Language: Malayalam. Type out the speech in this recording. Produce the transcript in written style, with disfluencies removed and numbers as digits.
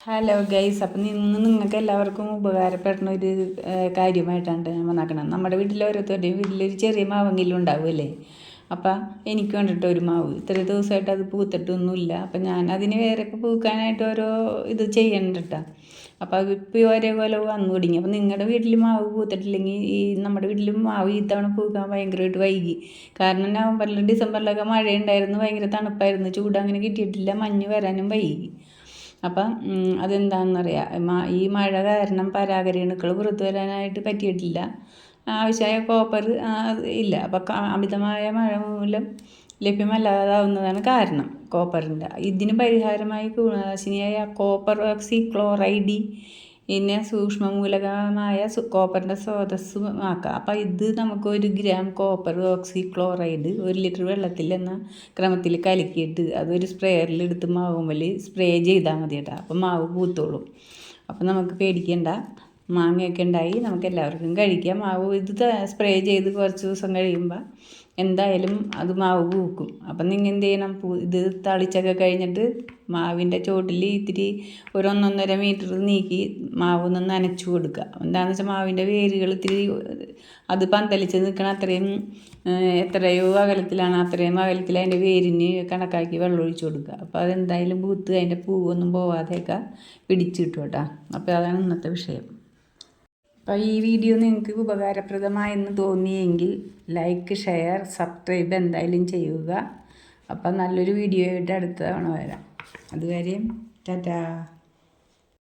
ഹലോ ഗൈസ്, അപ്പം ഇന്ന് നിങ്ങൾക്ക് എല്ലാവർക്കും ഉപകാരപ്പെടുന്ന ഒരു കാര്യമായിട്ടാണ് ഞാൻ വന്നേക്കണം. നമ്മുടെ വീട്ടിൽ ഓരോരുത്തരുടെയും വീട്ടിലൊരു ചെറിയ മാവെങ്കിലും ഉണ്ടാവുമല്ലേ. അപ്പം എനിക്ക് വേണ്ടിയിട്ട് ഒരു മാവ് ഇത്ര ദിവസമായിട്ട് അത് പൂത്തിട്ടൊന്നുമില്ല. അപ്പം ഞാൻ അതിന് വേറെ പൂക്കാനായിട്ട് ഓരോ ഇത് ചെയ്യണ്ടിട്ടാ. അപ്പം അതിപ്പോൾ ഒരേപോലെ വന്നു തുടങ്ങി. അപ്പം നിങ്ങളുടെ വീട്ടിൽ മാവ് പൂത്തിട്ടില്ലെങ്കിൽ നമ്മുടെ വീട്ടിൽ മാവ് ഈ തവണ പൂക്കാൻ ഭയങ്കരമായിട്ട് വൈകി. കാരണം നവംബറിലും ഡിസംബറിലൊക്കെ മഴയുണ്ടായിരുന്നു, ഭയങ്കര തണുപ്പായിരുന്നു, ചൂട് അങ്ങനെ കിട്ടിയിട്ടില്ല, മഞ്ഞ് വരാനും വൈകി. അപ്പം അതെന്താണെന്നറിയാം, ഈ മഴ കാരണം പരാഗരേണുക്കൾ പുറത്തു വരാനായിട്ട് പറ്റിയിട്ടില്ല. ആവശ്യമായ കോപ്പർ ഇല്ല. അപ്പം അമിതമായ മഴ മൂലം ലഭ്യമല്ലാതാവുന്നതാണ് കാരണം കോപ്പറിൻ്റെ. ഇതിന് പരിഹാരമായി കീടനാശിനിയായ കോപ്പർ ഓക്സി ക്ലോറൈഡ് പിന്നെ സൂക്ഷ്മമൂലകമായ കോപ്പറിൻ്റെ സ്രോതസ്സ് ആക്കാം. അപ്പം ഇത് നമുക്ക് 1 ഗ്രാം കോപ്പർ ഓക്സി ക്ലോറൈഡ് 1 ലിറ്റർ വെള്ളത്തിൽ എന്ന ക്രമത്തിൽ കലക്കിയിട്ട് അതൊരു സ്പ്രേയറിൽ എടുത്ത് മാവുമ്മൽ സ്പ്രേ ചെയ്താൽ മതി കേട്ടോ. അപ്പം മാവ് പൂത്തോളും. അപ്പം നമുക്ക് പേടിക്കേണ്ട, മാങ്ങയൊക്കെ ഉണ്ടായി നമുക്ക് എല്ലാവർക്കും കഴിക്കാം. മാവ് ഇത് സ്പ്രേ ചെയ്ത് കുറച്ച് ദിവസം കഴിയുമ്പോൾ എന്തായാലും അത് മാവ് പൂക്കും. അപ്പം നിങ്ങൾ എന്ത് ചെയ്യണം, ഇത് തളിച്ചൊക്കെ കഴിഞ്ഞിട്ട് മാവിൻ്റെ ചോട്ടിൽ ഇത്തിരി 1-1.5 മീറ്റർ നീക്കി മാവ് ഒന്ന് നനച്ചു കൊടുക്കുക. എന്താണെന്ന് വെച്ചാൽ മാവിൻ്റെ വേരുകൾ ഇത്തിരി അത് പന്തലിച്ച് നിൽക്കണം. എത്രയോ അകലത്തിലാണ് അത്രയും അകലത്തിൽ അതിൻ്റെ വേരിന് കണക്കാക്കി വെള്ളം ഒഴിച്ചു കൊടുക്കുക. അപ്പോൾ അതെന്തായാലും പൂത്ത് അതിൻ്റെ പൂവൊന്നും പോവാതെയൊക്കെ പിടിച്ചു കിട്ടും കേട്ടോ. അപ്പോൾ അതാണ് ഇന്നത്തെ വിഷയം. അപ്പോൾ ഈ വീഡിയോ നിങ്ങൾക്ക് ഉപകാരപ്രദമായെന്ന് തോന്നിയെങ്കിൽ ലൈക്ക്, ഷെയർ, സബ്സ്ക്രൈബ് എന്തായാലും ചെയ്യുക. അപ്പം നല്ലൊരു വീഡിയോ ആയിട്ട് അടുത്ത തവണ വരാം. അതുവരെയും ടാറ്റാ.